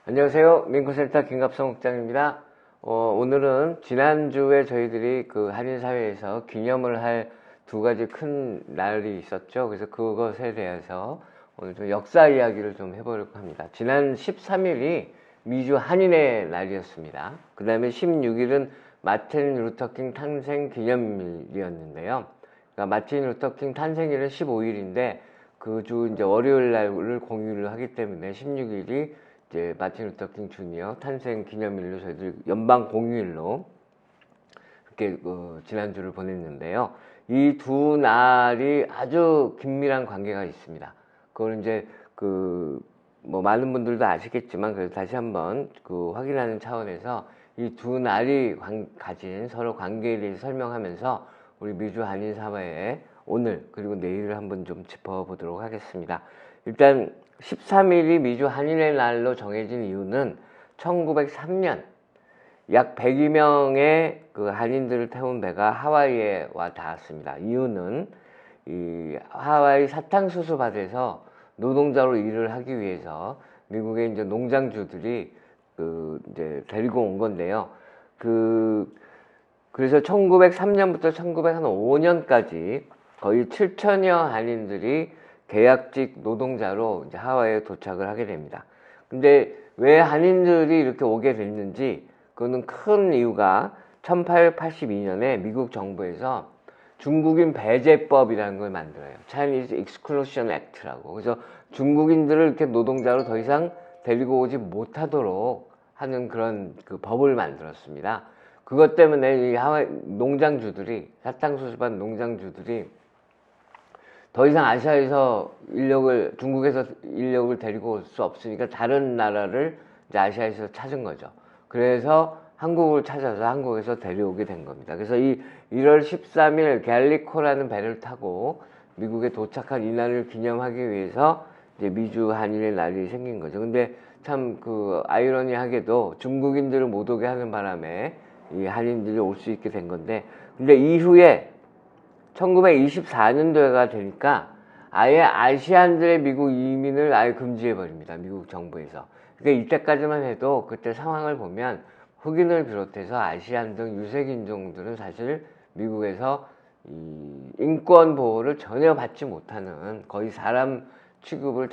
안녕하세요. 민코센터 김갑성 국장입니다. 오늘은 지난주에 저희들이 그 한인사회에서 기념을 할 두 가지 큰 날이 있었죠. 그래서 그것에 대해서 오늘 좀 역사 이야기를 좀 해보려고 합니다. 지난 13일이 미주 한인의 날이었습니다. 그 다음에 16일은 마틴 루터킹 탄생 기념일이었는데요. 그러니까 마틴 루터킹 탄생일은 15일인데 그 주 이제 월요일 날을 공휴일로 하기 때문에 16일이 이제 마틴 루터킹 주니어 탄생 기념일로 저희들 연방 공휴일로 이렇게 지난주를 보냈는데요. 이 두 날이 아주 긴밀한 관계가 있습니다. 그걸 이제 뭐 많은 분들도 아시겠지만 그래서 다시 한번 확인하는 차원에서 이 두 날이 가진 서로 관계에 대해서 설명하면서 우리 미주 한인 사회의 오늘 그리고 내일을 한번 좀 짚어보도록 하겠습니다. 일단 13일이 미주 한인의 날로 정해진 이유는 1903년 약 102명의 그 한인들을 태운 배가 하와이에 와 닿았습니다. 이유는 이 하와이 사탕수수 밭에서 노동자로 일을 하기 위해서 미국의 이제 농장주들이 이제 데리고 온 건데요. 그래서 1903년부터 1905년까지 거의 7천여 한인들이 계약직 노동자로 이제 하와이에 도착을 하게 됩니다. 근데 왜 한인들이 이렇게 오게 됐는지 그거는 큰 이유가 1882년에 미국 정부에서 중국인 배제법이라는 걸 만들어요. Chinese Exclusion Act라고. 그래서 중국인들을 이렇게 노동자로 더 이상 데리고 오지 못하도록 하는 그런 법을 만들었습니다. 그것 때문에 이 하와이 농장주들이, 사탕수수밭 농장주들이 더 이상 아시아에서 중국에서 인력을 데리고 올 수 없으니까 다른 나라를 이제 아시아에서 찾은 거죠. 그래서 한국을 찾아서 한국에서 데려오게 된 겁니다. 그래서 이 1월 13일 갤리코라는 배를 타고 미국에 도착한 이 날을 기념하기 위해서 이제 미주 한인의 날이 생긴 거죠. 근데 참 아이러니하게도 중국인들을 못 오게 하는 바람에 이 한인들이 올 수 있게 된 건데, 근데 이후에 1924년도가 되니까 아예 아시안들의 미국 이민을 아예 금지해 버립니다. 미국 정부에서. 그러니까 이때까지만 해도 그때 상황을 보면 흑인을 비롯해서 아시안 등 유색 인종들은 사실 미국에서 이 인권 보호를 전혀 받지 못하는, 거의 사람 취급을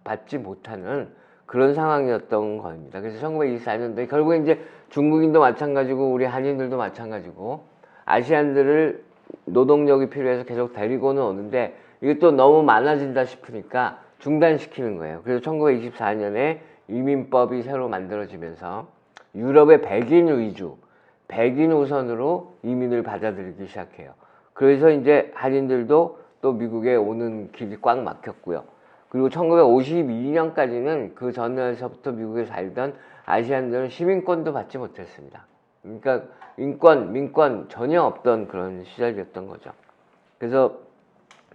받지 못하는 그런 상황이었던 겁니다. 그래서 1924년도에 결국에 이제 중국인도 마찬가지고 우리 한인들도 마찬가지고 아시안들을 노동력이 필요해서 계속 데리고는 오는데 이게 또 너무 많아진다 싶으니까 중단시키는 거예요. 그래서 1924년에 이민법이 새로 만들어지면서 유럽의 백인 위주, 백인 우선으로 이민을 받아들이기 시작해요. 그래서 이제 한인들도 또 미국에 오는 길이 꽉 막혔고요. 그리고 1952년까지는 그 전에서부터 미국에 살던 아시안들은 시민권도 받지 못했습니다. 그러니까 인권, 민권 전혀 없던 그런 시절이었던 거죠. 그래서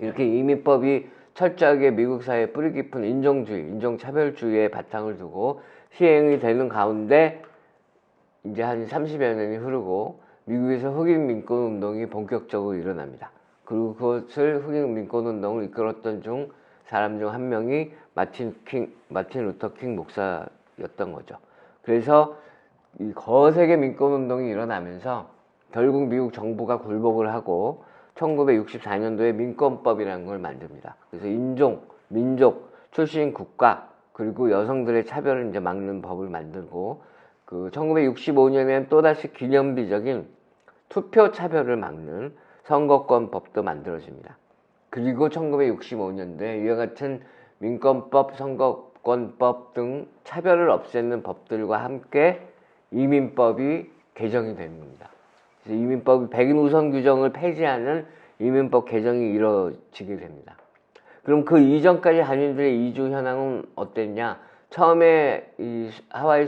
이렇게 이민법이 철저하게 미국 사회에 뿌리 깊은 인종주의, 인종차별주의에 바탕을 두고 시행이 되는 가운데 이제 한 30여 년이 흐르고 미국에서 흑인 민권운동이 본격적으로 일어납니다. 그리고 그것을 흑인 민권운동을 이끌었던 사람 중 한 명이 마틴 루터 킹 목사였던 거죠. 그래서 이 거세게 민권운동이 일어나면서 결국 미국 정부가 굴복을 하고 1964년도에 민권법이라는 걸 만듭니다. 그래서 인종, 민족, 출신 국가, 그리고 여성들의 차별을 이제 막는 법을 만들고 1965년에는 또다시 기념비적인 투표 차별을 막는 선거권법도 만들어집니다. 그리고 1965년도에 이와 같은 민권법, 선거권법 등 차별을 없애는 법들과 함께 이민법이 개정이 되는 겁니다. 그래서 이민법이 백인 우선 규정을 폐지하는 이민법 개정이 이루어지게 됩니다. 그럼 그 이전까지 한인들의 이주 현황은 어땠냐? 처음에 이 하와이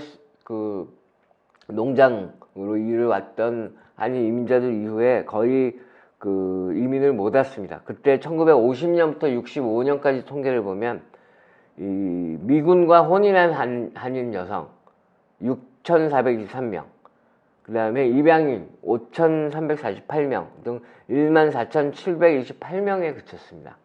농장으로 일을 왔던 한인 이민자들 이후에 거의 이민을 못 왔습니다. 그때 1950년부터 65년까지 통계를 보면 이 미군과 혼인한 한인 여성 6,423명, 그 다음에 입양인 5,348명 등 14,728명에 그쳤습니다.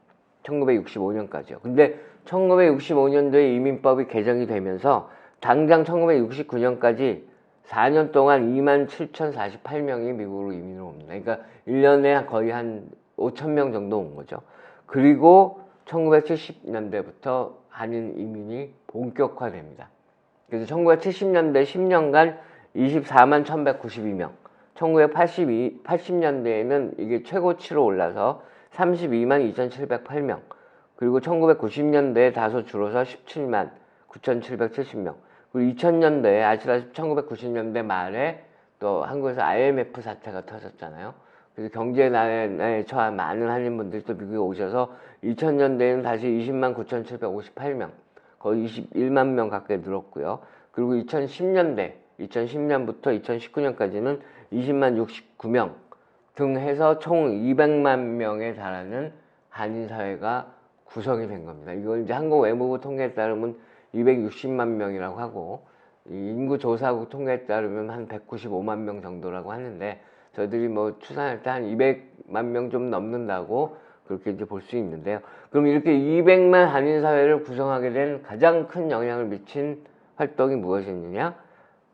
1965년까지요. 근데 1965년도에 이민법이 개정이 되면서 당장 1969년까지 4년 동안 27,048명이 미국으로 이민을 옵니다. 그러니까 1년에 거의 한 5,000명 정도 온 거죠. 그리고 1970년대부터 한인 이민이 본격화됩니다. 그래서 1970년대 10년간 24만 1,192명, 1980년대에는 이게 최고치로 올라서 32만 2,708명, 그리고 1990년대에 다소 줄어서 17만 9,770명, 그리고 2000년대에 아시다시피 1990년대 말에 또 한국에서 IMF 사태가 터졌잖아요. 그래서 경제난에 처한 많은 한인분들이 또 미국에 오셔서 2000년대에는 다시 20만 9,758명, 거의 21만 명 가까이 늘었고요. 그리고 2010년부터 2019년까지는 20만 69명 등 해서 총 200만 명에 달하는 한인 사회가 구성이 된 겁니다. 이걸 이제 한국 외무부 통계에 따르면 260만 명이라고 하고, 인구조사국 통계에 따르면 한 195만 명 정도라고 하는데, 저희들이 뭐 추산할 때 한 200만 명 좀 넘는다고 그렇게 이제 볼 수 있는데요. 그럼 이렇게 200만 한인 사회를 구성하게 된 가장 큰 영향을 미친 활동이 무엇이었느냐?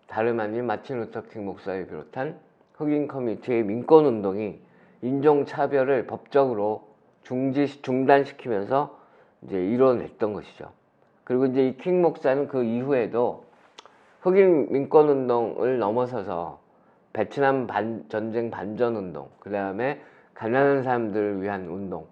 다름 아닌 마틴 루터 킹 목사를 비롯한 흑인 커뮤니티의 민권 운동이 인종차별을 법적으로 중단시키면서 이제 이뤄냈던 것이죠. 그리고 이제 이 킹 목사는 그 이후에도 흑인 민권 운동을 넘어서서 베트남 전쟁 반전 운동, 그 다음에 가난한 사람들을 위한 운동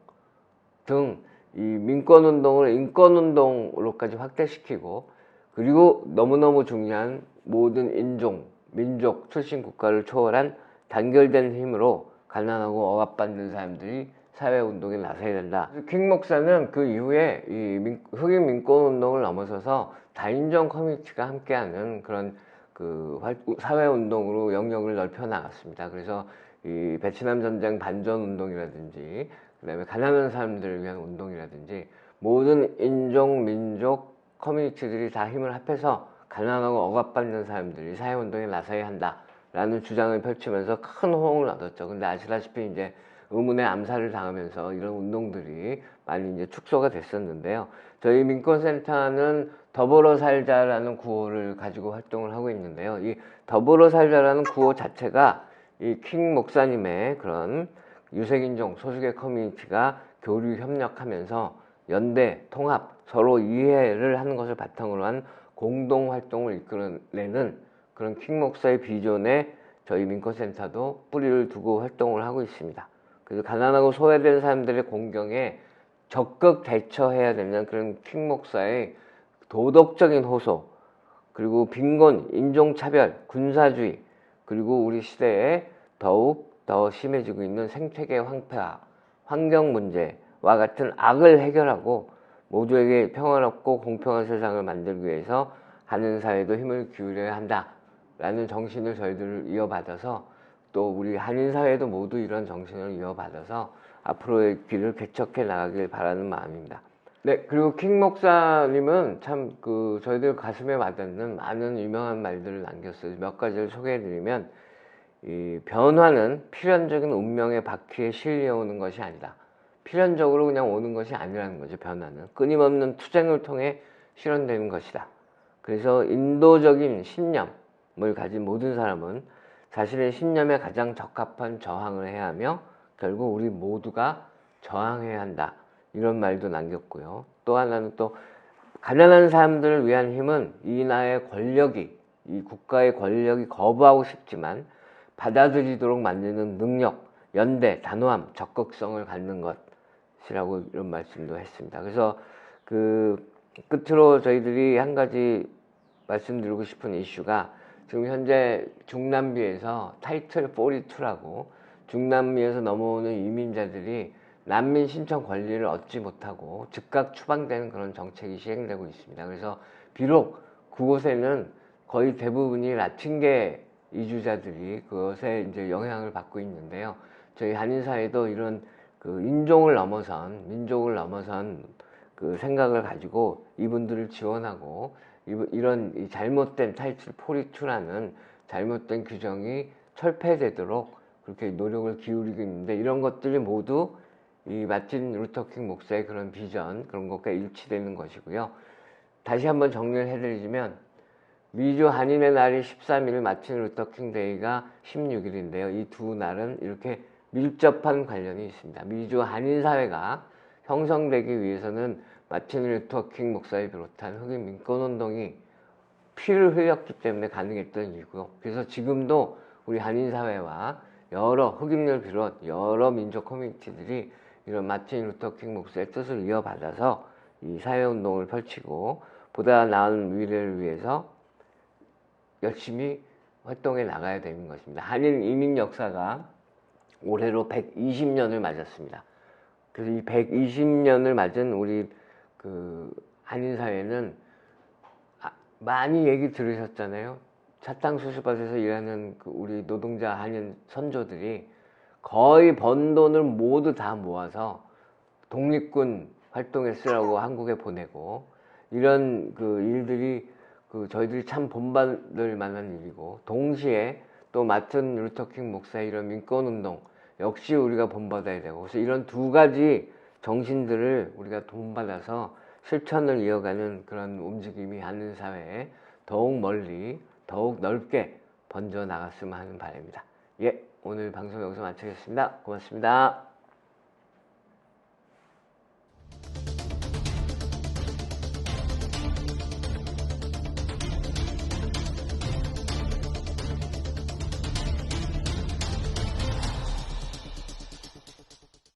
등 이 민권 운동을 인권 운동으로까지 확대시키고, 그리고 너무너무 중요한 모든 인종, 민족, 출신 국가를 초월한 단결된 힘으로 가난하고 억압받는 사람들이 사회운동에 나서야 된다. 킹 목사는 그 이후에 이 흑인 민권운동을 넘어서서 다인종 커뮤니티가 함께하는 그런 그 사회운동으로 영역을 넓혀 나갔습니다. 그래서 이 베트남 전쟁 반전 운동이라든지, 그 다음에 가난한 사람들을 위한 운동이라든지, 모든 인종, 민족, 커뮤니티들이 다 힘을 합해서 가난하고 억압받는 사람들이 사회운동에 나서야 한다라는 주장을 펼치면서 큰 호응을 얻었죠. 근데 아시다시피 이제 의문의 암살을 당하면서 이런 운동들이 많이 이제 축소가 됐었는데요. 저희 민권센터는 더불어 살자라는 구호를 가지고 활동을 하고 있는데요. 이 더불어 살자라는 구호 자체가 이 킹 목사님의 그런 유색인종 소수계 커뮤니티가 교류 협력하면서 연대, 통합, 서로 이해를 하는 것을 바탕으로 한 공동 활동을 이끌어내는 그런 킹 목사의 비전에 저희 민권센터도 뿌리를 두고 활동을 하고 있습니다. 그래서 가난하고 소외된 사람들의 공경에 적극 대처해야 되는 그런 킹 목사의 도덕적인 호소, 그리고 빈곤, 인종차별, 군사주의, 그리고 우리 시대에 더욱 더 심해지고 있는 생태계 황폐화, 환경 문제와 같은 악을 해결하고 모두에게 평화롭고 공평한 세상을 만들기 위해서 하는 사회도 힘을 기울여야 한다라는 정신을 저희들 이어받아서, 또 우리 한인 사회도 모두 이런 정신을 이어받아서 앞으로의 길을 개척해 나가길 바라는 마음입니다. 네, 그리고 킹 목사님은 참 저희들 가슴에 와닿는 많은 유명한 말들을 남겼어요. 몇 가지를 소개해드리면, 이 변화는 필연적인 운명의 바퀴에 실려오는 것이 아니다. 필연적으로 그냥 오는 것이 아니라는 거죠. 변화는 끊임없는 투쟁을 통해 실현되는 것이다. 그래서 인도적인 신념을 가진 모든 사람은 자신의 신념에 가장 적합한 저항을 해야 하며 결국 우리 모두가 저항해야 한다. 이런 말도 남겼고요. 또 하나는 또 가난한 사람들을 위한 힘은 이 나라의 권력이, 이 국가의 권력이 거부하고 싶지만 받아들이도록 만드는 능력, 연대, 단호함, 적극성을 갖는 것이라고 이런 말씀도 했습니다. 그래서 끝으로 저희들이 한 가지 말씀드리고 싶은 이슈가, 지금 현재 중남미에서 타이틀 42라고 중남미에서 넘어오는 이민자들이 난민 신청 권리를 얻지 못하고 즉각 추방되는 그런 정책이 시행되고 있습니다. 그래서 비록 그곳에는 거의 대부분이 라틴계 이주자들이 그것에 이제 영향을 받고 있는데요. 저희 한인사회도 이런 인종을 넘어선, 민족을 넘어선 생각을 가지고 이분들을 지원하고, 이런 잘못된 타이틀 42라는 잘못된 규정이 철폐되도록 그렇게 노력을 기울이고 있는데, 이런 것들이 모두 이 마틴 루터킹 목사의 그런 비전, 그런 것과 일치되는 것이고요. 다시 한번 정리를 해드리자면, 미주 한인의 날이 13일, 마틴 루터킹 데이가 16일인데요. 이 두 날은 이렇게 밀접한 관련이 있습니다. 미주 한인 사회가 형성되기 위해서는 마틴 루터킹 목사를 비롯한 흑인 민권운동이 피를 흘렸기 때문에 가능했던 일이고요. 그래서 지금도 우리 한인 사회와 여러 흑인을 비롯 여러 민족 커뮤니티들이 이런 마틴 루터킹 목사의 뜻을 이어받아서 이 사회운동을 펼치고 보다 나은 미래를 위해서 열심히 활동해 나가야 되는 것입니다. 한인 이민 역사가 올해로 120년을 맞았습니다. 그래서 이 120년을 맞은 우리 그 한인 사회는 많이 얘기 들으셨잖아요. 사탕수수밭에서 일하는 그 우리 노동자 한인 선조들이 거의 번 돈을 모두 다 모아서 독립군 활동에 쓰라고 한국에 보내고, 이런 그 일들이 그 저희들이 참 본받을 만한 일이고, 동시에 또 마틴 루터킹 목사의 이런 민권운동 역시 우리가 본받아야 되고, 그래서 이런 두 가지 정신들을 우리가 본받아서 실천을 이어가는 그런 움직임이 한인 사회에 더욱 멀리 더욱 넓게 번져 나갔으면 하는 바람입니다. 예, 오늘 방송 여기서 마치겠습니다. 고맙습니다.